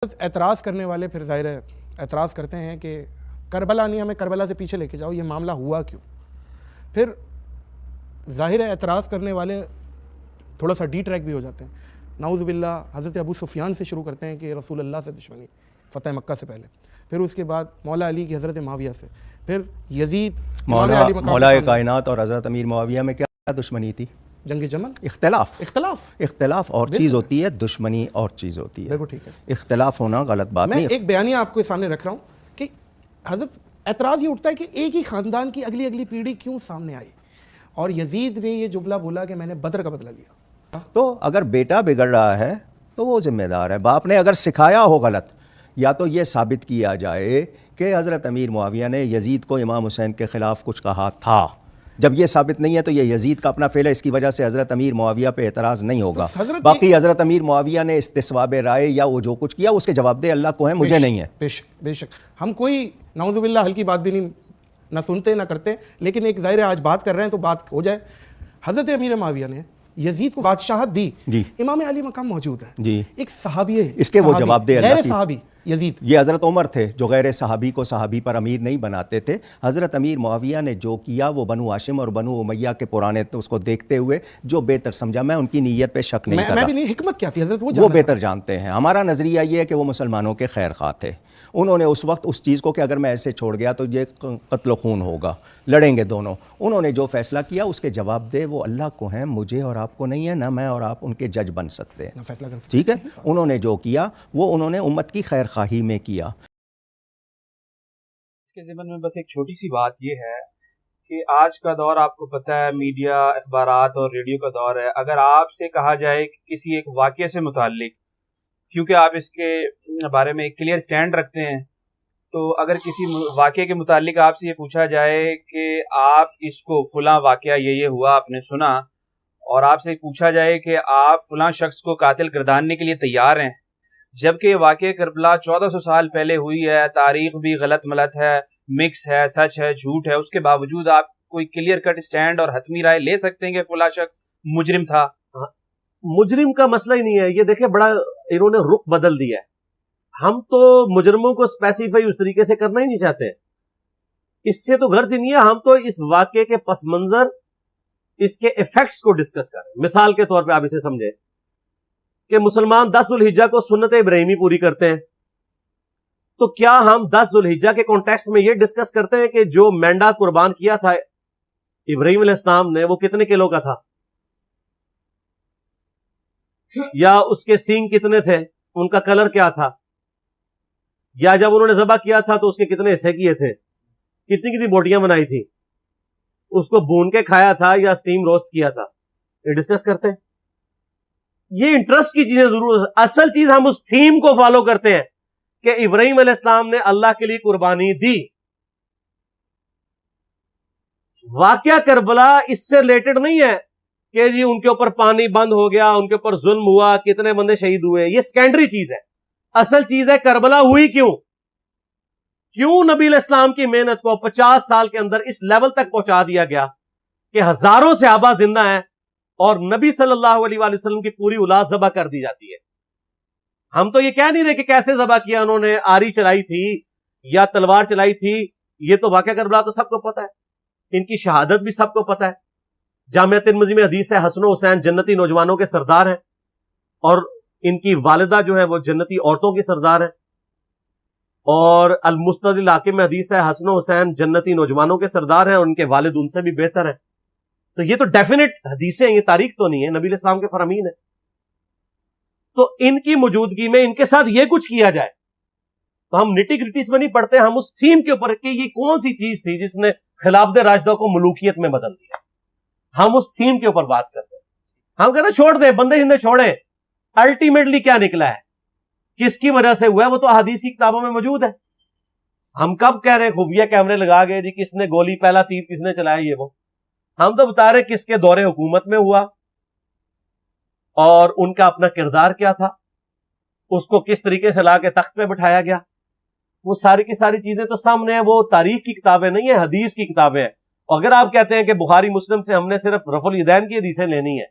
اعتراض کرنے والے پھر ظاہر ہے اعتراض کرتے ہیں کہ کربلا نہیں، ہمیں کربلا سے پیچھے لے کے جاؤ، یہ معاملہ ہوا کیوں؟ پھر ظاہر ہے اعتراض کرنے والے تھوڑا سا ڈی ٹریک بھی ہو جاتے ہیں. نعوذ باللہ حضرت ابو سفیان سے شروع کرتے ہیں کہ رسول اللہ سے دشمنی فتح مکہ سے پہلے، پھر اس کے بعد مولا علی کی حضرت معاویہ سے، پھر یزید مولا کائنات اور حضرت امیر معاویہ میں کیا دشمنی تھی؟ جنگ جمل، اختلاف اور چیز ہوتی ہے، دشمنی اور چیز ہوتی ہے. بالکل ٹھیک ہے، اختلاف ہونا غلط بات نہیں. میں ایک بیانیہ آپ کے سامنے رکھ رہا ہوں کہ حضرت اعتراض یہ اٹھتا ہے کہ ایک ہی خاندان کی اگلی پیڑھی کیوں سامنے آئی، اور یزید نے یہ جملہ بولا کہ میں نے بدر کا بدلہ لیا. تو اگر بیٹا بگڑ رہا ہے تو وہ ذمہ دار ہے. باپ نے اگر سکھایا ہو غلط، یا تو یہ ثابت کیا جائے کہ حضرت امیر معاویہ نے یزید کو امام حسین کے خلاف کچھ کہا تھا. جب یہ ثابت نہیں ہے تو یہ یزید کا اپنا فعل ہے، اس کی وجہ سے حضرت امیر معاویہ پہ اعتراض نہیں ہوگا. باقی حضرت امیر معاویہ نے استصواب رائے یا وہ جو کچھ کیا اس کے جواب دے اللہ کو ہے، مجھے نہیں ہے. بے شک ہم کوئی نعوذ باللہ ہلکی بات بھی نہیں نہ سنتے نہ کرتے، لیکن ایک ظاہر آج بات کر رہے ہیں تو بات ہو جائے. حضرت امیر معاویہ نے یزید کو بادشاہت دی، امام علی مقام موجود ہے، ایک صحابی ہے، اس کے وہ جواب دے اللہ کی. صحابی یزید، یہ حضرت عمر تھے جو غیر صحابی کو صحابی پر امیر نہیں بناتے تھے. حضرت امیر معاویہ نے جو کیا وہ بنو ہاشم اور بنو امیہ کے پرانے اس کو دیکھتے ہوئے جو بہتر سمجھا، میں ان کی نیت پہ شک نہیں کر رہا. میں بھی نہیں، حکمت کیا تھی حضرت وہ بہتر جانتے ہیں. ہمارا نظریہ یہ ہے کہ وہ مسلمانوں کے خیر خواہ تھے. انہوں نے اس وقت اس چیز کو کہ اگر میں ایسے چھوڑ گیا تو یہ قتل و خون ہوگا، لڑیں گے دونوں، انہوں نے جو فیصلہ کیا اس کے جواب دے وہ اللہ کو ہیں، مجھے اور آپ کو نہیں ہے. نہ میں اور آپ ان کے جج بن سکتے ہیں، ٹھیک ہے. انہوں نے جو کیا وہ انہوں نے امت کی خیر خواہی میں کیا. اس کے ضمن میں بس ایک چھوٹی سی بات یہ ہے کہ آج کا دور آپ کو پتہ ہے، میڈیا، اخبارات اور ریڈیو کا دور ہے. اگر آپ سے کہا جائے کہ کسی ایک واقعے سے متعلق، کیونکہ آپ اس کے بارے میں ایک کلیئر سٹینڈ رکھتے ہیں، تو اگر کسی واقعے کے متعلق آپ سے یہ پوچھا جائے کہ آپ اس کو فلاں واقعہ یہ ہوا آپ نے سنا، اور آپ سے پوچھا جائے کہ آپ فلاں شخص کو قاتل گرداننے کے لیے تیار ہیں، جبکہ واقعہ کربلا 1400 سال پہلے ہوئی ہے، تاریخ بھی غلط ملت ہے، مکس ہے، سچ ہے، جھوٹ ہے، اس کے باوجود آپ کوئی کلیئر کٹ سٹینڈ اور حتمی رائے لے سکتے ہیں کہ فلاں شخص مجرم تھا؟ مجرم کا مسئلہ ہی نہیں ہے یہ. دیکھیں بڑا انہوں نے رخ بدل دیا ہے. ہم تو مجرموں کو اسپیسیفائی اس طریقے سے کرنا ہی نہیں چاہتے. اس سے تو غرض ہی نہیں ہے. ہم تو اس واقعے کے پس منظر، اس کے ایفیکٹس کو ڈسکس کر رہے ہیں. مثال کے طور پہ آپ اسے سمجھیں کہ مسلمان 10 ذوالحجہ کو سنت ابراہیمی پوری کرتے ہیں، تو کیا ہم 10 ذوالحجہ کے کانٹیکسٹ میں یہ ڈسکس کرتے ہیں کہ جو مینڈا قربان کیا تھا ابراہیم علیہ السلام نے وہ کتنے کلو کا تھا، یا اس کے سینگ کتنے تھے، ان کا کلر کیا تھا، یا جب انہوں نے ذبح کیا تھا تو اس کے کتنے حصے کیے تھے، کتنی بوٹیاں بنائی تھی، اس کو بھون کے کھایا تھا یا سٹیم روسٹ کیا تھا، یہ ڈسکس کرتے ہیں. یہ انٹرسٹ کی چیزیں ضرور. اصل چیز ہم اس تھیم کو فالو کرتے ہیں کہ ابراہیم علیہ السلام نے اللہ کے لیے قربانی دی. واقعہ کربلا اس سے ریلیٹڈ نہیں ہے کہ جی ان کے اوپر پانی بند ہو گیا، ان کے اوپر ظلم ہوا، کتنے بندے شہید ہوئے. یہ سیکنڈری چیز ہے. اصل چیز ہے کربلا ہوئی کیوں نبی علیہ السلام کی محنت کو 50 سال کے اندر اس لیول تک پہنچا دیا گیا کہ ہزاروں صحابہ زندہ ہیں اور نبی صلی اللہ علیہ وآلہ وسلم کی پوری اولاد ذبح کر دی جاتی ہے. ہم تو یہ کہہ نہیں رہے کہ کیسے ذبح کیا انہوں نے، آری چلائی تھی یا تلوار چلائی تھی. یہ تو واقعہ کربلا تو سب کو پتا ہے، ان کی شہادت بھی سب کو پتا ہے. جامعہ ترمذی میں حدیث ہے حسن و حسین جنتی نوجوانوں کے سردار ہیں، اور ان کی والدہ جو ہے وہ جنتی عورتوں کی سردار ہیں. اور المستدرک الحاکم میں حدیث ہے حسن و حسین جنتی نوجوانوں کے سردار ہیں اور ان کے والد ان سے بھی بہتر ہیں. تو یہ تو ڈیفینٹ حدیثیں ہیں، یہ تاریخ تو نہیں ہے، نبی علیہ السلام کے فرامین ہے. تو ان کی موجودگی میں ان کے ساتھ یہ کچھ کیا جائے تو ہم نٹی گریٹیز میں نہیں پڑھتے، ہم اس تھیم کے اوپر کہ یہ کون سی چیز تھی جس نے خلافت راشدہ کو ملوکیت میں بدل دیا، ہم اس تھیم کے اوپر بات کرتے ہیں. ہم کہتے ہیں چھوڑ دیں، بندے ہندے چھوڑیں. الٹیمیٹلی کیا نکلا ہے، کس کی وجہ سے ہوا ہے، وہ تو احادیث کی کتابوں میں موجود ہے. ہم کب کہہ رہے ہیں خفیہ کیمرے لگا گئے جی کس نے گولی پہلا تیر کس نے چلایا، یہ وہ. ہم تو بتا رہے کس کے دور حکومت میں ہوا اور ان کا اپنا کردار کیا تھا، اس کو کس طریقے سے لا کے تخت پہ بٹھایا گیا. وہ ساری کی ساری چیزیں تو سامنے ہیں. وہ تاریخ کی کتابیں نہیں ہیں، حدیث کی کتابیں ہیں. اگر آپ کہتے ہیں کہ بخاری مسلم سے ہم نے صرف رفع الیدین کی حدیثیں لینی ہے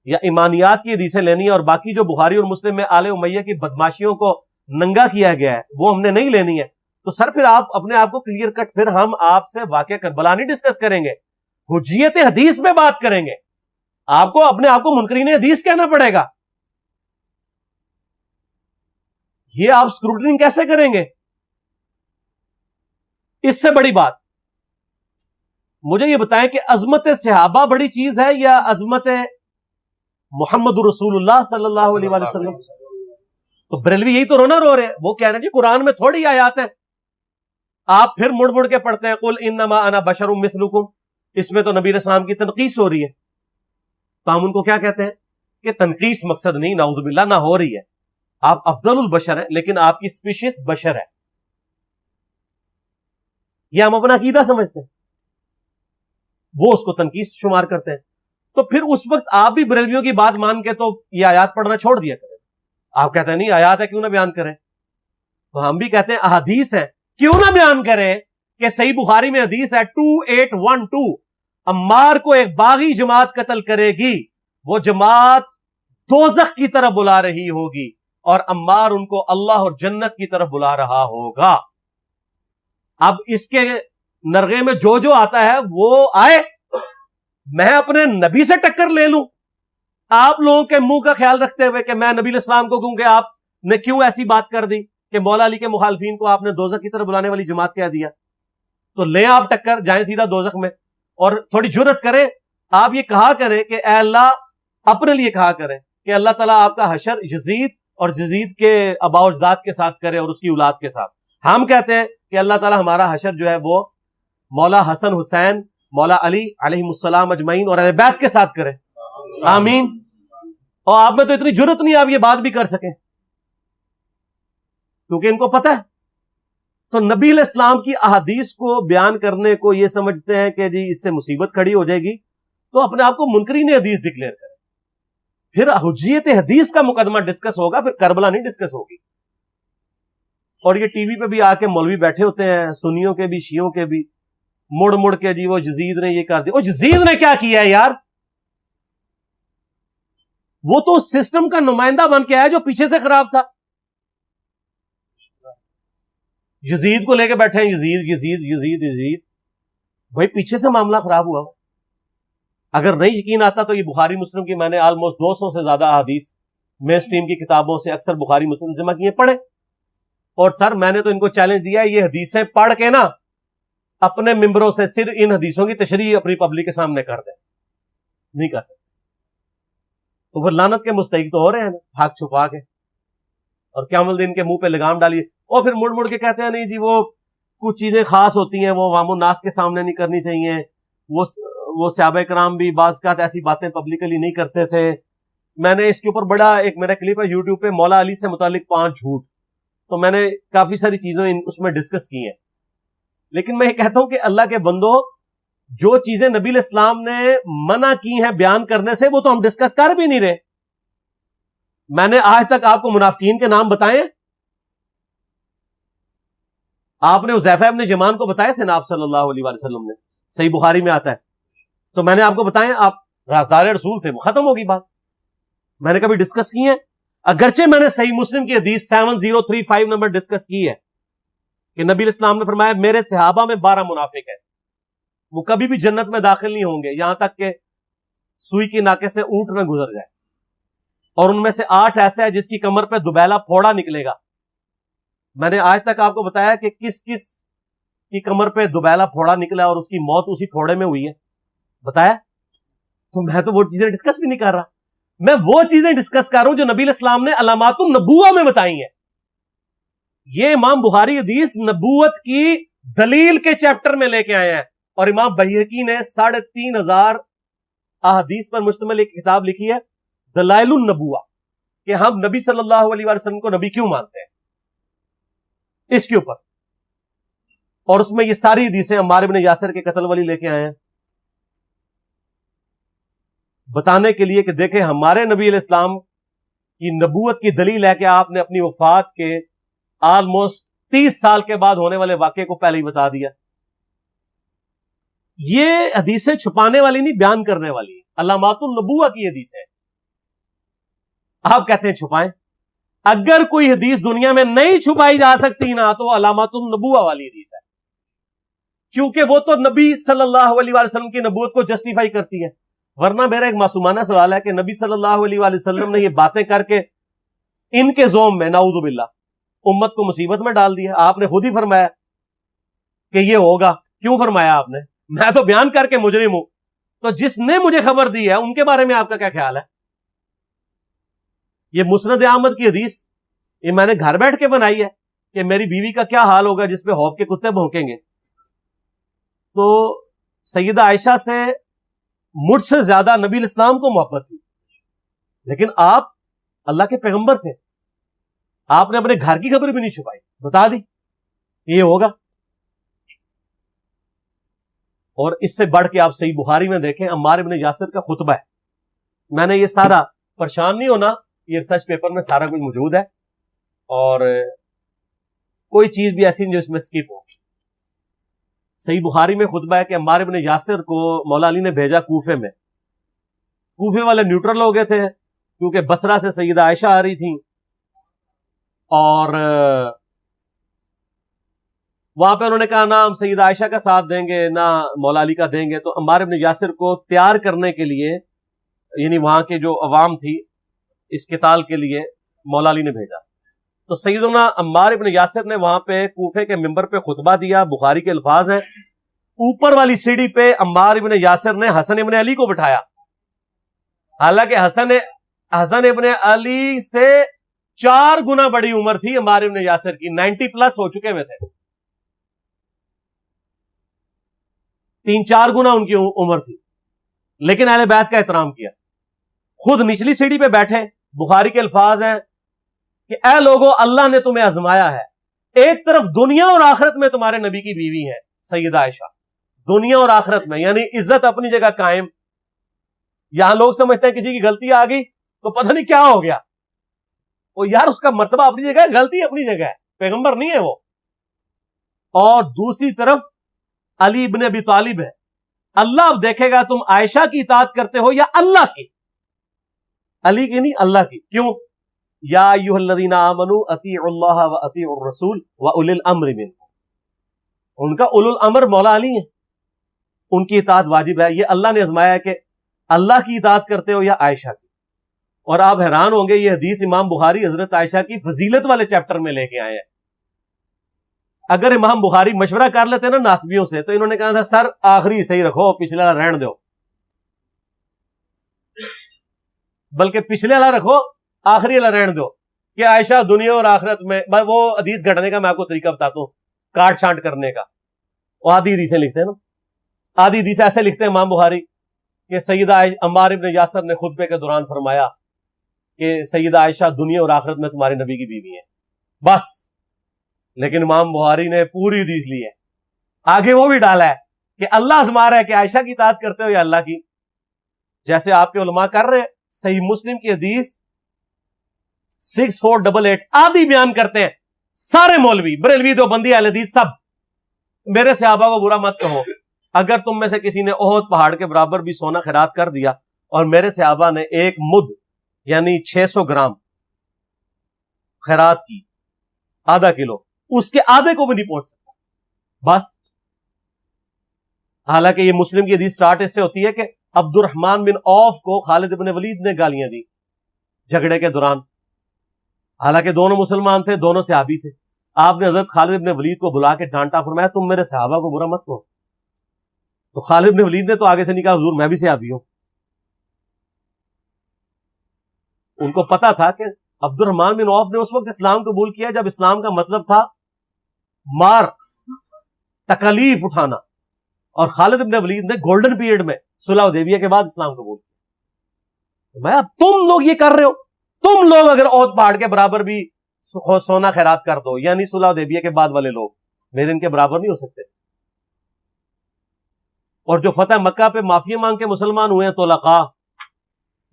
یا ایمانیات کی حدیثیں لینی ہے، اور باقی جو بخاری اور مسلم میں آل امیہ کی بدماشیوں کو ننگا کیا گیا ہے وہ ہم نے نہیں لینی ہے، تو سر پھر آپ اپنے آپ کو کلیئر کٹ، پھر ہم آپ سے واقعہ کربلا نہیں ڈسکس کریں گے، حجیت حدیث میں بات کریں گے. آپ کو اپنے آپ کو منکرین حدیث کہنا پڑے گا. یہ آپ اسکروٹنگ کیسے کریں گے؟ اس سے بڑی بات مجھے یہ بتائیں کہ عظمت صحابہ بڑی چیز ہے یا عظمت محمد رسول اللہ صلی اللہ علیہ وسلم؟ تو بریلوی یہی تو رونا رو رہے ہیں. وہ کہہ رہے ہیں جی قرآن میں تھوڑی آیات ہیں. آپ پھر مڑ مڑ کے پڑھتے ہیں قل انما انا بشر مثلکم، اس میں تو نبی علیہ السلام کی تنقیص ہو رہی ہے. تو ہم ان کو کیا کہتے ہیں کہ تنقیص مقصد نہیں، نعوذ باللہ، نہ ہو رہی ہے. آپ افضل البشر ہیں لیکن آپ کی سپیشیز بشر ہے. یہ ہم اپنا عقیدہ سمجھتے ہیں، وہ اس کو تنقیص شمار کرتے ہیں. تو پھر اس وقت آپ بھی بریلویوں کی بات مان کے تو یہ آیات پڑھنا چھوڑ دیا کریں. آپ کہتے ہیں نہیں آیات ہے کیوں نہ بیان کریں، تو ہم بھی کہتے ہیں احادیث ہے کیوں نہ بیان کریں. کہ صحیح بخاری میں حدیث ہے 2812 عمار کو ایک باغی جماعت قتل کرے گی، وہ جماعت دوزخ کی طرف بلا رہی ہوگی اور عمار ان کو اللہ اور جنت کی طرف بلا رہا ہوگا. اب اس کے نرغے میں جو آتا ہے وہ آئے، میں اپنے نبی سے ٹکر لے لوں. آپ لوگوں کے منہ کا خیال رکھتے ہوئے کہ میں نبی علیہ السلام کو کہوں کہ آپ نے کیوں ایسی بات کر دی کہ مولا علی کے مخالفین کو آپ نے دوزخ کی طرف بلانے والی جماعت کہہ دیا. تو لیں آپ ٹکر، جائیں سیدھا دوزخ میں. اور تھوڑی جرت کریں، آپ یہ کہا کریں کہ اے اللہ، اپنے لیے کہا کریں کہ اللہ تعالیٰ آپ کا حشر یزید اور یزید کے آباء و اجداد کے ساتھ کرے اور اس کی اولاد کے ساتھ. ہم کہتے ہیں کہ اللہ تعالیٰ ہمارا حشر جو ہے وہ مولا حسن حسین، مولا علی علیہ السلام اجمعین اور اہل بیت کے ساتھ کرے. آمین. اور آپ میں تو اتنی جرت نہیں آپ یہ بات بھی کر سکیں، کیونکہ ان کو پتہ ہے. تو نبی علیہ السلام کی احادیث کو بیان کرنے کو یہ سمجھتے ہیں کہ جی اس سے مصیبت کھڑی ہو جائے گی، تو اپنے آپ کو منکرین حدیث ڈکلیئر کریں. پھر حجیت حدیث کا مقدمہ ڈسکس ہوگا، پھر کربلا نہیں ڈسکس ہوگی. اور یہ ٹی وی پہ بھی آ کے مولوی بیٹھے ہوتے ہیں، سنیوں کے بھی شیعوں کے بھی، مڑ مڑ کے جی وہ یزید نے یہ کر دیا. وہ یزید نے کیا کیا ہے یار؟ وہ تو سسٹم کا نمائندہ بن کے آیا جو پیچھے سے خراب تھا. یزید کو لے کے بیٹھے ہیں، یزید یزید یزید یزید. بھائی پیچھے سے معاملہ خراب ہوا. اگر نہیں یقین آتا تو یہ بخاری مسلم کی میں نے آلموسٹ 200 سے زیادہ احادیث مین سٹریم کی کتابوں سے اکثر بخاری مسلم جمع کیے، پڑھے. اور سر میں نے تو ان کو چیلنج دیا ہے، یہ حدیثیں پڑھ کے نا اپنے ممبروں سے صرف ان حدیثوں کی تشریح اپنی پبلک کے سامنے کر دیں. نہیں کر سکتے تو پھر لعنت کے مستحق تو ہو رہے ہیں نا، حق چھپا کے. اور قیامت الدین کے منہ پہ لگام ڈالیے، اور پھر مڑ مڑ کے کہتے ہیں نہیں جی وہ کچھ چیزیں خاص ہوتی ہیں، وہ عوام الناس کے سامنے نہیں کرنی چاہیے. وہ صحابہ کرام بھی بعض اوقات ایسی باتیں پبلکلی نہیں کرتے تھے. میں نے اس کے اوپر بڑا ایک میرا کلپ ہے یوٹیوب پہ، مولا علی سے متعلق 5 جھوٹ. تو میں نے کافی ساری چیزیں اس میں ڈسکس کی ہیں. لیکن میں یہ کہتا ہوں کہ اللہ کے بندو، جو چیزیں نبی علیہ السلام نے منع کی ہیں بیان کرنے سے، وہ تو ہم ڈسکس کر بھی نہیں رہے. میں نے آج تک آپ کو منافقین کے نام بتائے؟ آپ نے حذیفہ ابن یمان کو بتائے تھے نا آپ صلی اللہ علیہ وسلم نے، صحیح بخاری میں آتا ہے. تو میں نے آپ کو بتائے، آپ رازدار رسول تھے، وہ ختم ہوگی بات. میں نے کبھی ڈسکس کی ہے؟ اگرچہ میں نے صحیح مسلم کی حدیث 7035 نمبر ڈسکس کی ہے کہ نبی علیہ السلام نے فرمایا میرے صحابہ میں 12 منافق ہیں، وہ کبھی بھی جنت میں داخل نہیں ہوں گے یہاں تک کہ سوئی کے ناکے سے اونٹ نہ گزر جائے. اور ان میں سے 8 ایسے ہیں جس کی کمر پہ دوبیلا پھوڑا نکلے گا. میں نے آج تک آپ کو بتایا کہ کس کس کی کمر پہ دوبیلا پھوڑا نکلا اور اس کی موت اسی پھوڑے میں ہوئی ہے؟ بتایا؟ تو میں تو وہ چیزیں ڈسکس بھی نہیں کر رہا. میں وہ چیزیں ڈسکس کر رہا ہوں جو نبی علیہ السلام نے علامات النبوہ میں بتائی ہیں. یہ امام بخاری حدیث نبوت کی دلیل کے چیپٹر میں لے کے آئے ہیں. اور امام بہقی نے 3500 احادیث پر مشتمل ایک کتاب لکھی ہے دلائل النبوہ، کہ ہم نبی صلی اللہ علیہ وسلم کو نبی کیوں مانتے ہیں، اس کے اوپر. اور اس میں یہ ساری حدیثیں عمار بن یاسر کے قتل والی لے کے آئے ہیں، بتانے کے لیے کہ دیکھیں ہمارے نبی علیہ السلام کی نبوت کی دلیل ہے کہ آپ نے اپنی وفات کے آلموسٹ 30 سال کے بعد ہونے والے واقعے کو پہلے ہی بتا دیا. یہ حدیثیں چھپانے والی نہیں، بیان کرنے والی ہیں. علامات النبوہ کی حدیث ہے. آپ کہتے ہیں چھپائیں. اگر کوئی حدیث دنیا میں نہیں چھپائی جا سکتی نا تو وہ علامات النبوہ والی حدیث ہے, کیونکہ وہ تو نبی صلی اللہ علیہ وآلہ وسلم کی نبوت کو جسٹیفائی کرتی ہے. ورنہ میرا ایک معصومانہ سوال ہے کہ نبی صلی اللہ علیہ وآلہ وسلم نے یہ باتیں کر کے ان کے زوم میں نعوذ باللہ امت کو مصیبت میں ڈال دیا. آپ نے خود ہی فرمایا کہ یہ ہوگا. کیوں فرمایا آپ نے؟ میں تو بیان کر کے مجرم ہوں, تو جس نے مجھے خبر دی ہے ان کے بارے میں آپ کا کیا خیال ہے؟ یہ مسند احمد کی حدیث یہ میں نے گھر بیٹھ کے بنائی ہے کہ میری بیوی کا کیا حال ہوگا جس پہ خوف کے کتے بھونکیں گے. تو سیدہ عائشہ سے مجھ سے زیادہ نبی الاسلام کو محبت تھی, لیکن آپ اللہ کے پیغمبر تھے, آپ نے اپنے گھر کی خبر بھی نہیں چھپائی, بتا دی یہ ہوگا. اور اس سے بڑھ کے آپ صحیح بخاری میں دیکھیں عمار ابن یاسر کا خطبہ ہے. میں نے یہ سارا, پریشان نہیں ہونا, یہ ریسرچ پیپر میں سارا کچھ موجود ہے اور کوئی چیز بھی ایسی نہیں جو اس میں سکپ ہو. صحیح بخاری میں خطبہ ہے کہ عمار ابن یاسر کو مولا علی نے بھیجا کوفے میں. کوفے والے نیوٹرل ہو گئے تھے کیونکہ بصرہ سے سیدہ عائشہ آ رہی تھیں اور وہاں پہ انہوں نے کہا نہ ہم سیدہ عائشہ کا ساتھ دیں گے نہ مولا علی کا دیں گے. تو عمار ابن یاسر کو تیار کرنے کے لیے, یعنی وہاں کے جو عوام تھی اس قتال کے لیے, مولا علی نے بھیجا. تو سیدنا عمار ابن یاسر نے وہاں پہ کوفے کے ممبر پہ خطبہ دیا. بخاری کے الفاظ ہیں, اوپر والی سیڑھی پہ عمار ابن یاسر نے حسن ابن علی کو بٹھایا, حالانکہ حسن ابن علی سے 4 گنا بڑی عمر تھی عمار ابن یاسر کی, 90 پلس ہو چکے ہوئے تھے, 3-4 گنا ان کی عمر تھی, لیکن اہل بیت کا احترام کیا. خود نچلی سیڑھی پہ بیٹھے. بخاری کے الفاظ ہیں کہ اے لوگو اللہ نے تمہیں آزمایا ہے, ایک طرف دنیا اور آخرت میں تمہارے نبی کی بیوی ہے سیدہ عائشہ, دنیا اور آخرت میں یعنی عزت اپنی جگہ قائم. یہاں لوگ سمجھتے ہیں کسی کی غلطی آ گئی تو پتہ نہیں کیا ہو گیا, وہ یار اس کا مرتبہ اپنی جگہ ہے, غلطی اپنی جگہ ہے, پیغمبر نہیں ہے وہ. اور دوسری طرف علی ابن ابی طالب ہے. اللہ اب دیکھے گا تم عائشہ کی اطاعت کرتے ہو یا اللہ کی, علی کی نہیں اللہ کی. کیوں؟ یا ایھا الذین آمنوا اطیعوا اللہ واطیعوا الرسول واولی الامر منکم. ان کا اولو الامر مولا علی ہیں, ان کی اطاعت واجب ہے. یہ اللہ نے آزمایا ہے کہ اللہ کی اطاعت کرتے ہو یا عائشہ کی. اور آپ حیران ہوں گے یہ حدیث امام بخاری حضرت عائشہ کی فضیلت والے چیپٹر میں لے کے آئے ہیں. اگر امام بخاری مشورہ کر لیتے نا ناسبیوں سے تو انہوں نے کہا تھا سر آخری صحیح رکھو, پچھلے والا رہن دو, بلکہ پچھلے والا رکھو آخری والا رہن دو, کہ عائشہ دنیا اور آخرت میں. وہ حدیث گھڑنے کا میں آپ کو طریقہ بتاتا ہوں, کاٹ چھانٹ کرنے کا. وہ آدھی حدیثیں لکھتے ہیں نا, آدھی حدیثیں ایسے لکھتے ہیں امام بخاری کہ سیدہ عمار ابن یاسر نے خطبے کے دوران فرمایا کہ سیدہ عائشہ دنیا اور آخرت میں تمہارے نبی کی بیوی ہے, بس. لیکن امام بخاری نے پوری حدیث لی ہے, آگے وہ بھی ڈالا ہے کہ اللہ آزما رہا ہے کہ عائشہ کی اطاعت کرتے ہو یا اللہ کی, جیسے آپ کے علماء کر رہے ہیں. صحیح مسلم کی حدیث 6488 آدھی بیان کرتے ہیں سارے مولوی, بریلوی, دیوبندی, اہل حدیث سب. میرے صحابہ کو برا مت کہو, اگر تم میں سے کسی نے احد پہاڑ کے برابر بھی سونا خیرات کر دیا اور میرے صحابہ نے 1 مد یعنی 600 گرام خیرات کی, آدھا کلو, اس کے آدھے کو بھی نہیں پہنچ سکتا, بس. حالانکہ یہ مسلم کی حدیث سٹارٹ اس سے ہوتی ہے کہ عبد الرحمن بن عوف کو خالد بن ولید نے گالیاں دی جھگڑے کے دوران, حالانکہ دونوں مسلمان تھے, دونوں صحابی تھے. آپ نے حضرت خالد بن ولید کو بلا کے ڈانٹا, فرمایا تم میرے صحابہ کو برا مت کہو. تو خالد بن ولید نے تو آگے سے نہیں کہا حضور میں بھی صحابی ہوں. ان کو پتا تھا کہ عبد الرحمن بن عوف نے اس وقت اسلام قبول کیا جب اسلام کا مطلب تھا مار, تکالیف اٹھانا, اور خالد بن ولید نے گولڈن پیریڈ میں صلح حدیبیہ کے بعد اسلام قبول کیا. میں اب تم لوگ یہ کر رہے ہو, تم لوگ اگر احد پہاڑ کے برابر بھی سونا خیرات کر دو, یعنی صلح حدیبیہ کے بعد والے لوگ میرے ان کے برابر نہیں ہو سکتے. اور جو فتح مکہ پہ معافی مانگ کے مسلمان ہوئے ہیں طلقاء,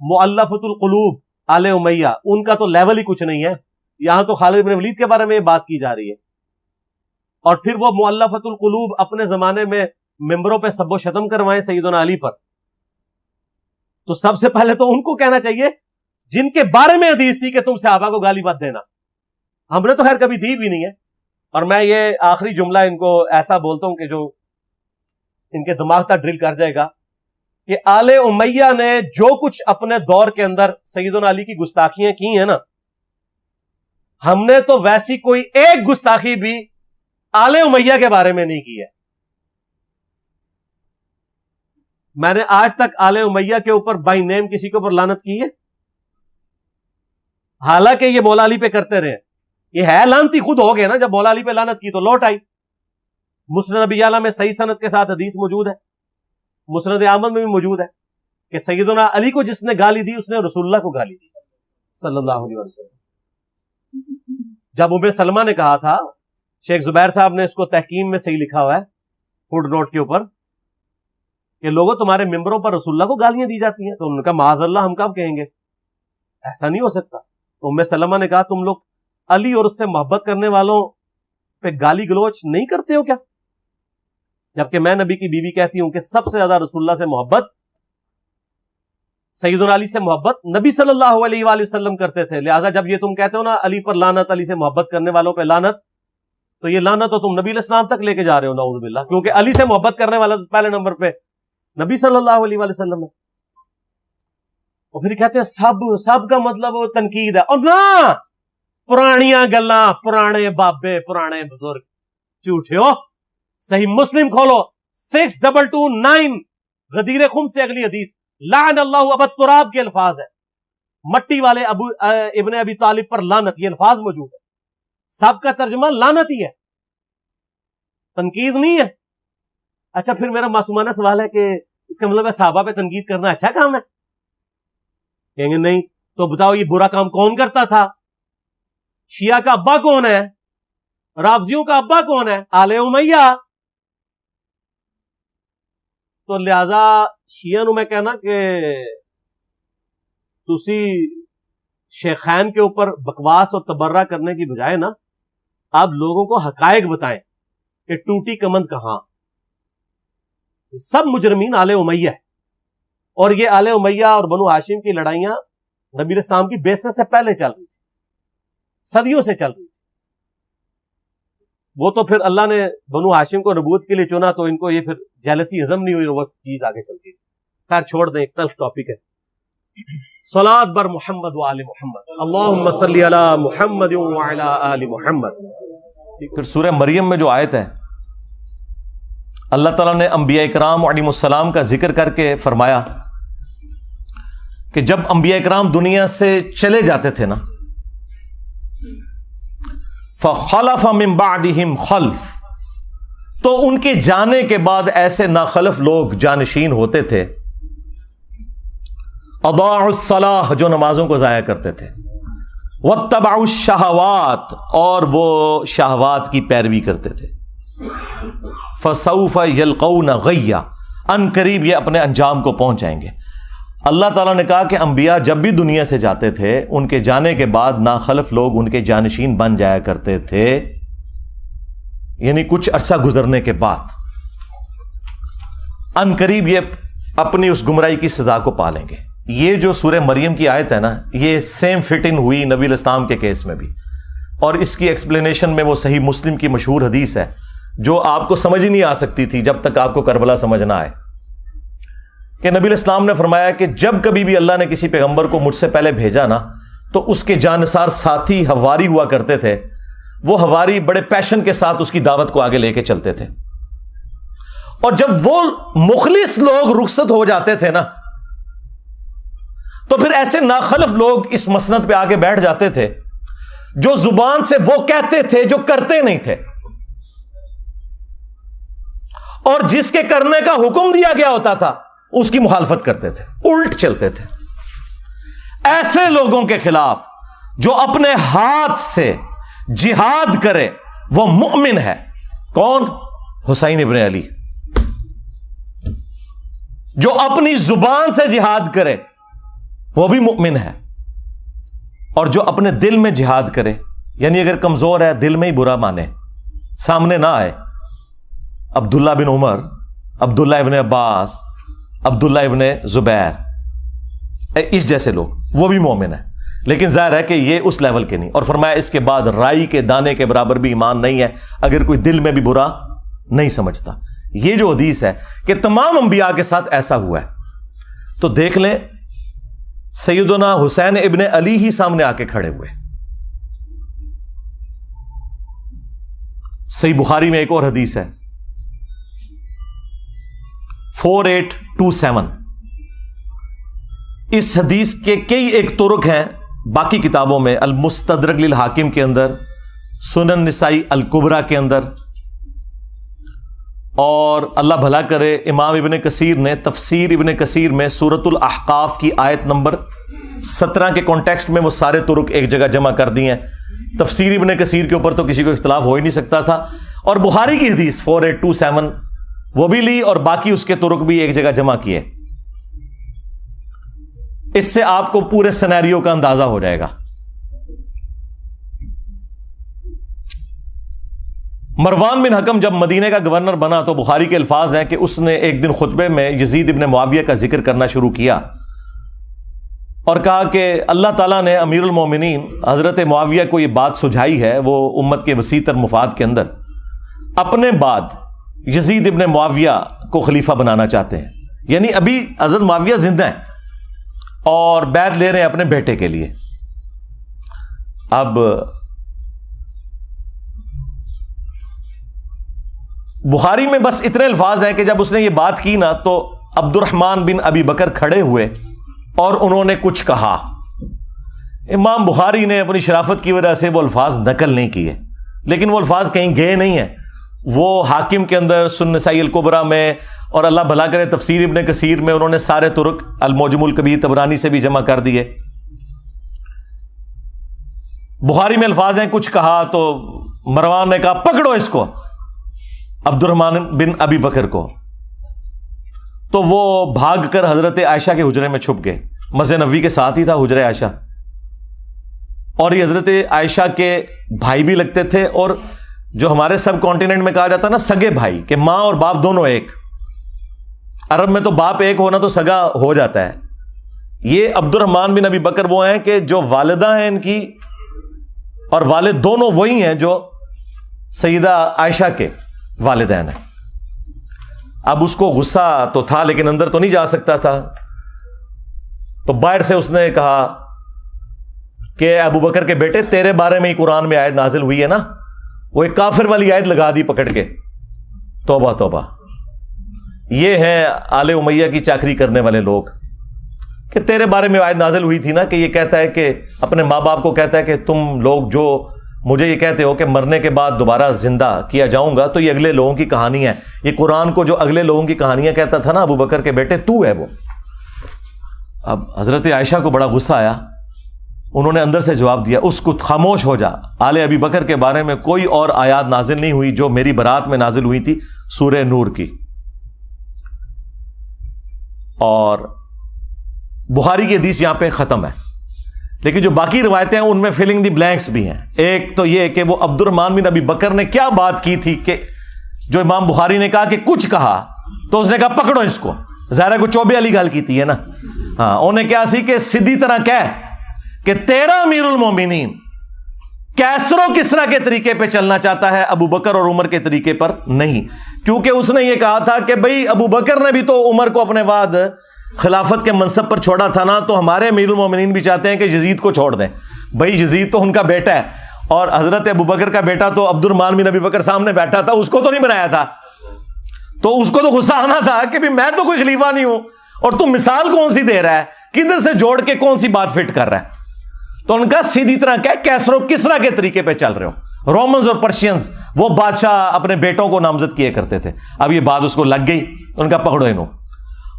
مؤلفۃ القلوب, آل امیہ, ان کا تو لیول ہی کچھ نہیں ہے. یہاں تو خالد بن ولید کے بارے میں بات کی جا رہی ہے. اور پھر وہ مؤلفۃ القلوب اپنے زمانے میں ممبروں پہ سب و شتم کروائیں سیدنا علی پر, تو سب سے پہلے تو ان کو کہنا چاہیے جن کے بارے میں حدیث تھی کہ تم صحابہ کو گالی مت دینا. ہم نے تو خیر کبھی دی بھی نہیں ہے. اور میں یہ آخری جملہ ان کو ایسا بولتا ہوں کہ جو ان کے دماغ تک ڈرل کر جائے گا کہ آل امیہ نے جو کچھ اپنے دور کے اندر سیدنا علی کی گستاخیاں کی ہیں نا، ہم نے تو ویسی کوئی ایک گستاخی بھی آل امیہ کے بارے میں نہیں کی ہے. میں نے آج تک آل امیہ کے اوپر بائی نیم کسی کے اوپر لعنت کی ہے؟ حالانکہ یہ مولا علی پہ کرتے رہے. یہ ہے لعنتی خود ہو گئے نا، جب مولا علی پہ لعنت کی تو لوٹ آئی. مسند ابی یعلا میں صحیح سند کے ساتھ حدیث موجود ہے، مسند احمد میں بھی موجود ہے کہ سیدنا علی کو جس نے گالی دی اس نے رسول اللہ کو گالی دی صلی اللہ علیہ وسلم. جب ام سلمہ نے کہا تھا، شیخ زبیر صاحب نے اس کو تحکیم میں صحیح لکھا ہوا ہے فوٹ نوٹ کے اوپر، کہ لوگوں تمہارے ممبروں پر رسول اللہ کو گالیاں دی جاتی ہیں، تو انہوں نے کہا معاذ اللہ، ہم کب کہیں گے، ایسا نہیں ہو سکتا. تو ام سلمہ نے کہا تم لوگ علی اور اس سے محبت کرنے والوں پہ گالی گلوچ نہیں کرتے ہو کیا؟ جبکہ میں نبی کی بیوی کہتی ہوں کہ سب سے زیادہ رسول اللہ سے محبت، سیدنا علی سے محبت نبی صلی اللہ علیہ وآلہ وسلم کرتے تھے. لہٰذا جب یہ تم کہتے ہو نا علی پر لعنت، علی سے محبت کرنے والوں پہ لعنت، تو یہ لعنت تو تم نبی علیہ السلام تک لے کے جا رہے ہو نعوذ باللہ، کیونکہ علی سے محبت کرنے والا پہلے نمبر پہ نبی صلی اللہ علیہ وآلہ وسلم ہے. اور پھر کہتے ہیں سب کا مطلب تنقید ہے. اور نہ، پرانیاں گلاں، پرانے بابے، پرانے بزرگ جھوٹے ہو. صحیح مسلم کھولو 6229 غدیر خم سے اگلی حدیث، لعن اللہ ابا التراب کے الفاظ ہے، مٹی والے ابن ابی طالب پر لعنت، یہ الفاظ موجود ہے. سب کا ترجمہ لعنت ہی ہے، تنقید نہیں ہے. اچھا پھر میرا معصومانہ سوال ہے کہ اس کا مطلب ہے صحابہ پہ تنقید کرنا اچھا کام ہے؟ کہیں گے نہیں. تو بتاؤ یہ برا کام کون کرتا تھا؟ شیعہ کا ابا کون ہے؟ رافضیوں کا ابا کون ہے؟ آل امیہ. تو لہذا شیعہ نو میں کہنا کہ تسی شیخین کے اوپر بکواس اور تبرہ کرنے کی بجائے نا آپ لوگوں کو حقائق بتائیں کہ ٹوٹی کمند کہاں. سب مجرمین آل امیہ ہے، اور یہ آل امیہ اور بنو ہاشم کی لڑائیاں نبی علیہ السلام کی بعثت سے پہلے چل رہی تھی، صدیوں سے چل رہی تھی. وہ تو پھر اللہ نے بنو ہاشم کو نبوت کے لیے چنا تو ان کو یہ پھر جیلسی ہضم نہیں ہوئی، وہ چیز آگے چلتی ہے. خیر چھوڑ دیں، ایک تلخ ٹاپک ہے. صلاۃ بر محمد و آل محمد، اللہم صلی علی محمد و علی آل محمد. پھر سورہ مریم میں جو آیت ہے، اللہ تعالیٰ نے انبیاء اکرام علیہم السلام کا ذکر کر کے فرمایا کہ جب انبیاء اکرام دنیا سے چلے جاتے تھے نا، فَخَلَفَ مِن بَعْدِهِمْ خَلْفٌ، تو ان کے جانے کے بعد ایسے ناخلف لوگ جانشین ہوتے تھے، اضاعوا الصلاۃ، جو نمازوں کو ضائع کرتے تھے، واتبعوا الشہوات، اور وہ شہوات کی پیروی کرتے تھے، فَسَوْفَ يَلْقَوْنَ غَيًّا، ان قریب یہ اپنے انجام کو پہنچ جائیں گے. اللہ تعالیٰ نے کہا کہ انبیاء جب بھی دنیا سے جاتے تھے ان کے جانے کے بعد ناخلف لوگ ان کے جانشین بن جایا کرتے تھے، یعنی کچھ عرصہ گزرنے کے بعد ان قریب یہ اپنی اس گمراہی کی سزا کو پالیں گے. یہ جو سورہ مریم کی آیت ہے نا، یہ سیم فٹ ان ہوئی نبی علیہ السلام کے کیس میں بھی، اور اس کی ایکسپلینیشن میں وہ صحیح مسلم کی مشہور حدیث ہے جو آپ کو سمجھ ہی نہیں آ سکتی تھی جب تک آپ کو کربلا سمجھ نہ آئے، کہ نبی علیہ السلام نے فرمایا کہ جب کبھی بھی اللہ نے کسی پیغمبر کو مجھ سے پہلے بھیجا نا، تو اس کے جانثار ساتھی حواری ہوا کرتے تھے، وہ حواری بڑے پیشن کے ساتھ اس کی دعوت کو آگے لے کے چلتے تھے، اور جب وہ مخلص لوگ رخصت ہو جاتے تھے نا، تو پھر ایسے ناخلف لوگ اس مسند پہ آگے بیٹھ جاتے تھے جو زبان سے وہ کہتے تھے جو کرتے نہیں تھے، اور جس کے کرنے کا حکم دیا گیا ہوتا تھا اس کی مخالفت کرتے تھے، الٹ چلتے تھے. ایسے لوگوں کے خلاف جو اپنے ہاتھ سے جہاد کرے وہ مؤمن ہے. کون؟ حسین ابن علی. جو اپنی زبان سے جہاد کرے وہ بھی مؤمن ہے، اور جو اپنے دل میں جہاد کرے، یعنی اگر کمزور ہے دل میں ہی برا مانے، سامنے نہ آئے، عبداللہ بن عمر، عبداللہ ابن عباس، عبداللہ ابن زبیر، اس جیسے لوگ وہ بھی مومن ہے، لیکن ظاہر ہے کہ یہ اس لیول کے نہیں. اور فرمایا اس کے بعد رائی کے دانے کے برابر بھی ایمان نہیں ہے اگر کوئی دل میں بھی برا نہیں سمجھتا. یہ جو حدیث ہے کہ تمام انبیاء کے ساتھ ایسا ہوا ہے، تو دیکھ لیں سیدنا حسین ابن علی ہی سامنے آ کے کھڑے ہوئے. صحیح بخاری میں ایک اور حدیث ہے 4827. اس حدیث کے کئی ایک طرق ہیں باقی کتابوں میں، المستدرک للحاکم کے اندر، سنن نسائی الکبریٰ کے اندر، اور اللہ بھلا کرے امام ابن کثیر نے تفسیر ابن کثیر میں سورۃ الاحقاف کی آیت نمبر 17 کے کانٹیکسٹ میں وہ سارے طرق ایک جگہ جمع کر دی ہیں. تفسیر ابن کثیر کے اوپر تو کسی کو اختلاف ہو ہی نہیں سکتا تھا، اور بخاری کی حدیث 4827 وہ بھی لی اور باقی اس کے طرق بھی ایک جگہ جمع کیے. اس سے آپ کو پورے سینیریو کا اندازہ ہو جائے گا. مروان بن حکم جب مدینے کا گورنر بنا تو بخاری کے الفاظ ہیں کہ اس نے ایک دن خطبے میں یزید ابن معاویہ کا ذکر کرنا شروع کیا اور کہا کہ اللہ تعالیٰ نے امیر المومنین حضرت معاویہ کو یہ بات سجھائی ہے، وہ امت کے وسیع تر مفاد کے اندر اپنے بعد یزید ابن معاویہ کو خلیفہ بنانا چاہتے ہیں. یعنی ابھی حضرت معاویہ زندہ ہیں اور بیعت لے رہے ہیں اپنے بیٹے کے لیے. اب بخاری میں بس اتنے الفاظ ہیں کہ جب اس نے یہ بات کی نا تو عبد الرحمن بن ابی بکر کھڑے ہوئے اور انہوں نے کچھ کہا. امام بخاری نے اپنی شرافت کی وجہ سے وہ الفاظ نقل نہیں کیے، لیکن وہ الفاظ کہیں گئے نہیں ہیں، وہ حاکم کے اندر سنن نسائی الکبریٰ میں اور اللہ بھلا کرے تفسیر ابن کثیر میں انہوں نے سارے طرق المعجم الکبیر طبرانی سے بھی جمع کر دیے. بخاری میں الفاظ ہیں کچھ کہا تو مروان نے کہا پکڑو اس کو، عبد الرحمن بن ابی بکر کو، تو وہ بھاگ کر حضرت عائشہ کے حجرے میں چھپ گئے. مسجد نبوی کے ساتھ ہی تھا حجرہ عائشہ، اور یہ حضرت عائشہ کے بھائی بھی لگتے تھے، اور جو ہمارے سب کانٹیننٹ میں کہا جاتا ہے نا سگے بھائی، کہ ماں اور باپ دونوں ایک. عرب میں تو باپ ایک ہونا تو سگا ہو جاتا ہے. یہ عبد الرحمن بن ابی بکر وہ ہیں کہ جو والدہ ہیں ان کی اور والد دونوں وہی ہیں جو سیدہ عائشہ کے والدین ہیں. اب اس کو غصہ تو تھا لیکن اندر تو نہیں جا سکتا تھا، تو باہر سے اس نے کہا کہ ابو بکر کے بیٹے تیرے بارے میں ہی قرآن میں آیت نازل ہوئی ہے نا. وہ ایک کافر والی آیت لگا دی پکڑ کے، توبہ توبہ. یہ ہیں آل امیہ کی چاکری کرنے والے لوگ، کہ تیرے بارے میں آیت نازل ہوئی تھی نا کہ یہ کہتا ہے کہ اپنے ماں باپ کو کہتا ہے کہ تم لوگ جو مجھے یہ کہتے ہو کہ مرنے کے بعد دوبارہ زندہ کیا جاؤں گا، تو یہ اگلے لوگوں کی کہانی ہے. یہ قرآن کو جو اگلے لوگوں کی کہانیاں کہتا تھا نا ابو بکر کے بیٹے تو ہے وہ. اب حضرت عائشہ کو بڑا غصہ آیا، انہوں نے اندر سے جواب دیا اس کو خاموش ہو جا، آل ابی بکر کے بارے میں کوئی اور آیات نازل نہیں ہوئی جو میری برات میں نازل ہوئی تھی سورہ نور کی. اور بخاری کی حدیث یہاں پہ ختم ہے، لیکن جو باقی روایتیں ہیں ان میں فلنگ دی بلینکس بھی ہیں. ایک تو یہ کہ وہ عبد الرحمن بن ابی بکر نے کیا بات کی تھی کہ جو امام بخاری نے کہا کہ کچھ کہا تو اس نے کہا پکڑو اس کو. ظاہر کو چوبے والی گل کی ہے نا. ہاں انہیں کیا سی کہ سیدھی طرح کہہ کہ تیرا امیر المومنین کیسر و کسرا کے طریقے پہ چلنا چاہتا ہے، ابو بکر اور عمر کے طریقے پر نہیں. کیونکہ اس نے یہ کہا تھا کہ بھئی ابو بکر نے بھی تو عمر کو اپنے بعد خلافت کے منصب پر چھوڑا تھا نا، تو ہمارے امیر المومنین بھی چاہتے ہیں کہ یزید کو چھوڑ دیں. بھئی یزید تو ان کا بیٹا ہے، اور حضرت ابو بکر کا بیٹا تو عبد الرحمن بن ابی بکر سامنے بیٹھا تھا، اس کو تو نہیں بنایا تھا. تو اس کو تو غصہ آنا تھا کہ بھی میں تو کوئی خلیفہ نہیں ہوں اور تم مثال کون سی دے رہا ہے، کدھر سے جوڑ کے کون سی بات فٹ کر رہا ہے. تو ان کا سیدھی طرح کیا کیسر و کسرا کے طریقے پہ چل رہے ہو. رومنز اور پرشینز وہ بادشاہ اپنے بیٹوں کو نامزد کیے کرتے تھے. اب یہ بات اس کو لگ گئی، ان کا پکڑو انہوں.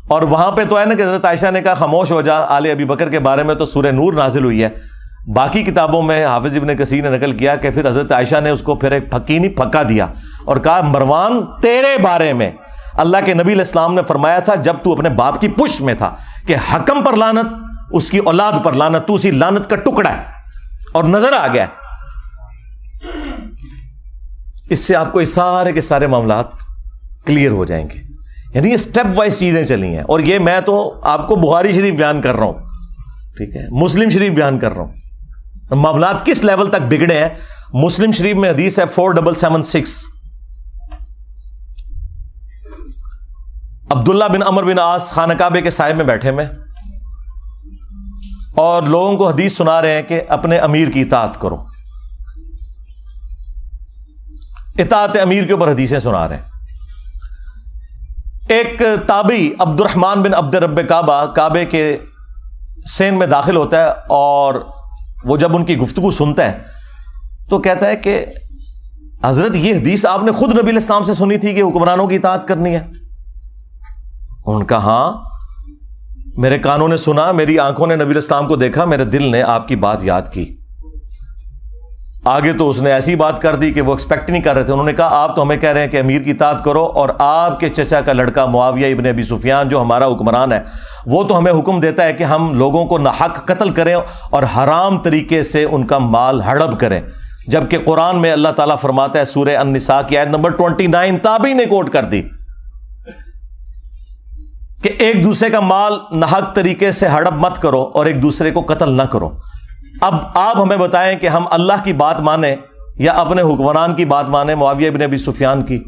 اور وہاں پہ تو ہے نا کہ حضرت عائشہ نے کہا خاموش ہو جا، آل ابی بکر کے بارے میں تو سورہ نور نازل ہوئی ہے. باقی کتابوں میں حافظ ابن کثیر نے نقل کیا کہ پھر حضرت عائشہ نے اس کو پھر ایک پھکی پھکا دیا اور کہا مروان تیرے بارے میں اللہ کے نبی علیہ السلام نے فرمایا تھا جب تو اپنے باپ کی پشت میں تھا کہ حکم پر لعنت، اس کی اولاد پر لعنت، تو اسی لعنت کا ٹکڑا ہے. اور نظر آ گیا اس سے آپ کو یہ سارے کے سارے معاملات کلیئر ہو جائیں گے. یعنی یہ سٹیپ وائز چیزیں چلی ہیں، اور یہ میں تو آپ کو بخاری شریف بیان کر رہا ہوں ٹھیک ہے, مسلم شریف بیان کر رہا ہوں. معاملات کس لیول تک بگڑے ہیں. مسلم شریف میں حدیث ہے 4776, عبداللہ بن عمر بن عاص خانہ کعبے کے سائے میں بیٹھے ہوئے اور لوگوں کو حدیث سنا رہے ہیں کہ اپنے امیر کی اطاعت کرو. اطاعت امیر کے اوپر حدیثیں سنا رہے ہیں. ایک تابعی عبد الرحمن بن عبد رب کعبہ کعبے کے سین میں داخل ہوتا ہے اور وہ جب ان کی گفتگو سنتا ہے تو کہتا ہے کہ حضرت یہ حدیث آپ نے خود نبی علیہ السلام سے سنی تھی کہ حکمرانوں کی اطاعت کرنی ہے. ان کا ہاں, میرے کانوں نے سنا, میری آنکھوں نے نبی علیہ السلام کو دیکھا, میرے دل نے آپ کی بات یاد کی. آگے تو اس نے ایسی بات کر دی کہ وہ ایکسپیکٹ نہیں کر رہے تھے. انہوں نے کہا آپ تو ہمیں کہہ رہے ہیں کہ امیر کی اطاعت کرو, اور آپ کے چچا کا لڑکا معاویہ ابن ابی سفیان جو ہمارا حکمران ہے وہ تو ہمیں حکم دیتا ہے کہ ہم لوگوں کو ناحق قتل کریں اور حرام طریقے سے ان کا مال ہڑپ کریں, جبکہ قرآن میں اللہ تعالیٰ فرماتا ہے سورہ النساء کی آیت نمبر 29 تابعی نے کوٹ کر دی کہ ایک دوسرے کا مال ناحق طریقے سے ہڑپ مت کرو اور ایک دوسرے کو قتل نہ کرو. اب آپ ہمیں بتائیں کہ ہم اللہ کی بات مانیں یا اپنے حکمران کی بات مانیں, معاویہ بن ابی سفیان کی.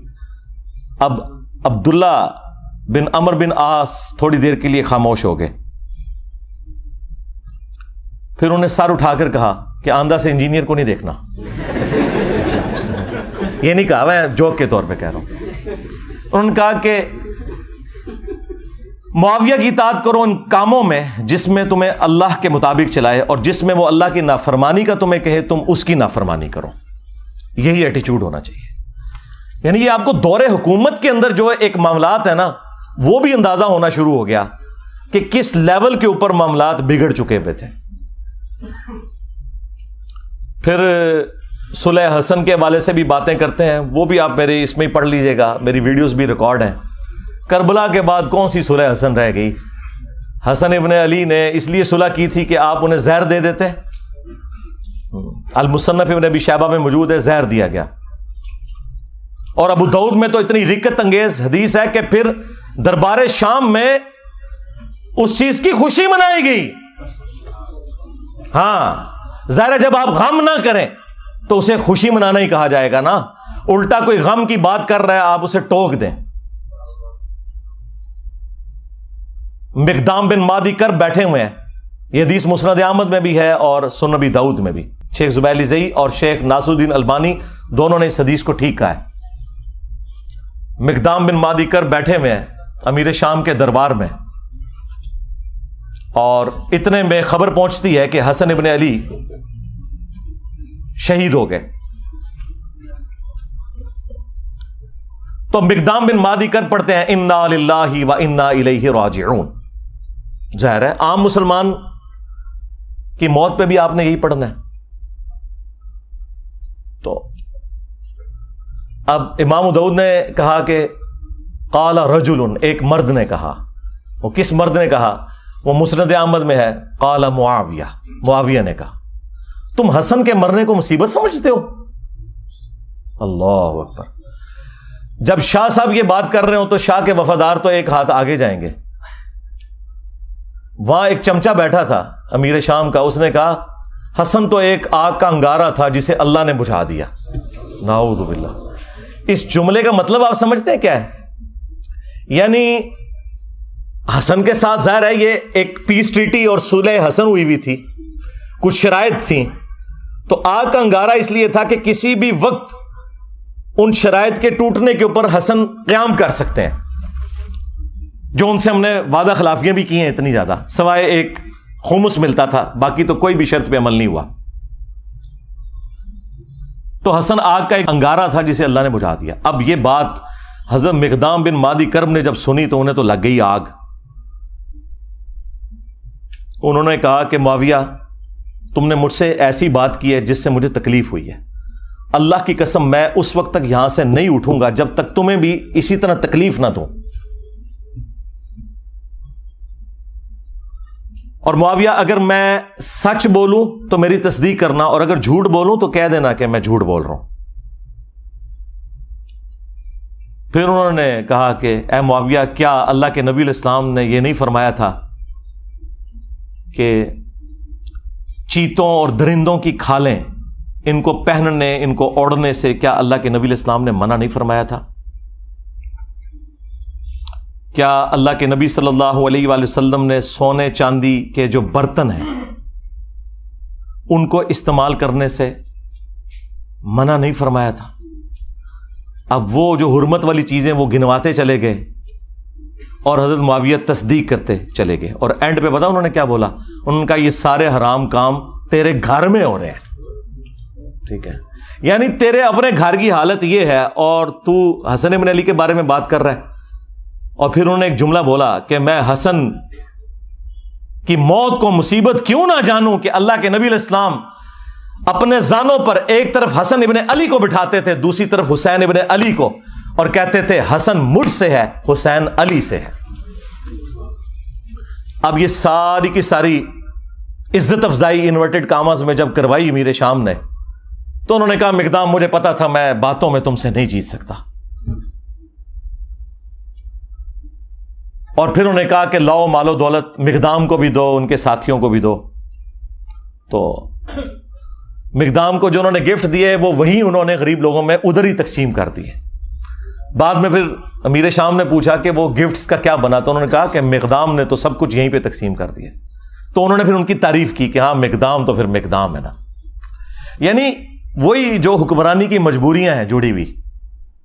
اب عبداللہ بن عمر بن عاص تھوڑی دیر کے لیے خاموش ہو گئے, پھر انہوں نے سر اٹھا کر کہا کہ آندھا سے انجینئر کو نہیں دیکھنا. یہ نہیں کہا, میں جوک کے طور پہ کہہ رہا ہوں. انہوں نے کہا کہ معاویہ کی اطاعت کرو ان کاموں میں جس میں تمہیں اللہ کے مطابق چلائے, اور جس میں وہ اللہ کی نافرمانی کا تمہیں کہے تم اس کی نافرمانی کرو. یہی ایٹیچیوڈ ہونا چاہیے. یعنی یہ آپ کو دور حکومت کے اندر جو ایک معاملات ہے نا وہ بھی اندازہ ہونا شروع ہو گیا کہ کس لیول کے اوپر معاملات بگڑ چکے ہوئے تھے. پھر صلح حسن کے حوالے سے بھی باتیں کرتے ہیں, وہ بھی آپ میرے اس میں ہی پڑھ لیجئے گا, میری ویڈیوز بھی ریکارڈ ہیں. کربلا کے بعد کون سی صلح حسن رہ گئی؟ حسن ابن علی نے اس لیے صلح کی تھی کہ آپ انہیں زہر دے دیتے. المصنف ابن ابی شیبہ میں موجود ہے, زہر دیا گیا. اور ابو داؤد میں تو اتنی رکت انگیز حدیث ہے کہ پھر دربار شام میں اس چیز کی خوشی منائی گئی. ہاں ظاہر ہے جب آپ غم نہ کریں تو اسے خوشی منانا ہی کہا جائے گا نا. الٹا کوئی غم کی بات کر رہا ہے آپ اسے ٹوک دیں. مقدام بن مادی کرب بیٹھے ہوئے ہیں, یہ حدیث مسند احمد میں بھی ہے اور سنن ابی داؤد میں بھی. شیخ زبیلی زئی اور شیخ ناصر الدین البانی دونوں نے اس حدیث کو ٹھیک کہا ہے. مقدام بن مادی کرب بیٹھے ہوئے ہیں امیر شام کے دربار میں, اور اتنے میں خبر پہنچتی ہے کہ حسن ابن علی شہید ہو گئے. تو مقدام بن مادی کرب پڑھتے ہیں انا للہ و انا الیہ راجعون. ظاہر ہے عام مسلمان کی موت پہ بھی آپ نے یہی پڑھنا ہے. تو اب امام داؤد نے کہا کہ قال رجل, ایک مرد نے کہا. وہ کس مرد نے کہا؟ وہ مسند احمد میں ہے. قال معاویہ, معاویہ نے کہا تم حسن کے مرنے کو مصیبت سمجھتے ہو؟ اللہ اکبر. جب شاہ صاحب یہ بات کر رہے ہو تو شاہ کے وفادار تو ایک ہاتھ آگے جائیں گے. وہاں ایک چمچا بیٹھا تھا امیر شام کا, اس نے کہا حسن تو ایک آگ کا انگارہ تھا جسے اللہ نے بجھا دیا. نعوذ باللہ. اس جملے کا مطلب آپ سمجھتے ہیں کیا ہے؟ یعنی حسن کے ساتھ ظاہر ہے یہ ایک پیس ٹریٹی اور صلح حسن ہوئی ہوئی تھی, کچھ شرائط تھیں, تو آگ کا انگارہ اس لیے تھا کہ کسی بھی وقت ان شرائط کے ٹوٹنے کے اوپر حسن قیام کر سکتے ہیں, جو ان سے ہم نے وعدہ خلافیاں بھی کی ہیں اتنی زیادہ, سوائے ایک خمس ملتا تھا, باقی تو کوئی بھی شرط پہ عمل نہیں ہوا. تو حسن آگ کا ایک انگارہ تھا جسے اللہ نے بجھا دیا. اب یہ بات حضرت مقدام بن مادی کرب نے جب سنی تو انہیں تو لگ گئی آگ. انہوں نے کہا کہ معاویہ تم نے مجھ سے ایسی بات کی ہے جس سے مجھے تکلیف ہوئی ہے. اللہ کی قسم میں اس وقت تک یہاں سے نہیں اٹھوں گا جب تک تمہیں بھی اسی طرح تکلیف نہ دوں. اور معاویہ اگر میں سچ بولوں تو میری تصدیق کرنا, اور اگر جھوٹ بولوں تو کہہ دینا کہ میں جھوٹ بول رہا ہوں. پھر انہوں نے کہا کہ اے معاویہ, کیا اللہ کے نبی علیہ السلام نے یہ نہیں فرمایا تھا کہ چیتوں اور درندوں کی کھالیں ان کو پہننے، ان کو اوڑھنے سے کیا اللہ کے نبی علیہ السلام نے منع نہیں فرمایا تھا؟ کیا اللہ کے نبی صلی اللہ علیہ وآلہ وسلم نے سونے چاندی کے جو برتن ہیں ان کو استعمال کرنے سے منع نہیں فرمایا تھا؟ اب وہ جو حرمت والی چیزیں وہ گنواتے چلے گئے اور حضرت معاویہ تصدیق کرتے چلے گئے، اور اینڈ پہ پتا انہوں نے کیا بولا؟ انہوں نے کہا یہ سارے حرام کام تیرے گھر میں ہو رہے ہیں، ٹھیک ہے، یعنی تیرے اپنے گھر کی حالت یہ ہے اور تو حسن ابن علی کے بارے میں بات کر رہا ہے۔ اور پھر انہوں نے ایک جملہ بولا کہ میں حسن کی موت کو مصیبت کیوں نہ جانوں کہ اللہ کے نبی علیہ السلام اپنے زانوں پر ایک طرف حسن ابن علی کو بٹھاتے تھے، دوسری طرف حسین ابن علی کو، اور کہتے تھے حسن مجھ سے ہے، حسین علی سے ہے۔ اب یہ ساری کی ساری عزت افزائی انورٹڈ کاماز میں جب کروائی امیر شام نے، تو انہوں نے کہا مقدام مجھے پتا تھا میں باتوں میں تم سے نہیں جیت سکتا، اور پھر انہوں نے کہا کہ لاؤ مال و دولت مقدام کو بھی دو، ان کے ساتھیوں کو بھی دو۔ تو مقدام کو جو انہوں نے گفٹ دیے وہ وہی انہوں نے غریب لوگوں میں ادھر ہی تقسیم کر دیے۔ بعد میں پھر امیر شام نے پوچھا کہ وہ گفٹس کا کیا بنا، تو انہوں نے کہا کہ مقدام نے تو سب کچھ یہیں پہ تقسیم کر دیا۔ تو انہوں نے پھر ان کی تعریف کی کہ ہاں مقدام تو پھر مقدام ہے نا، یعنی وہی جو حکمرانی کی مجبوریاں ہیں جڑی ہوئی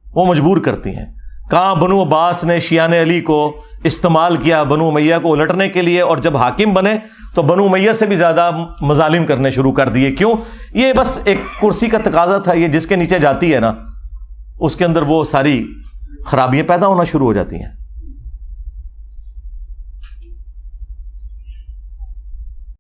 وہ مجبور کرتی ہیں۔ کہاں بنو عباس نے شیعان علی کو استعمال کیا بنو امیہ کو الٹنے کے لیے، اور جب حاکم بنے تو بنو امیہ سے بھی زیادہ مظالم کرنے شروع کر دیے۔ کیوں؟ یہ بس ایک کرسی کا تقاضا تھا، یہ جس کے نیچے جاتی ہے نا اس کے اندر وہ ساری خرابیاں پیدا ہونا شروع ہو جاتی ہیں۔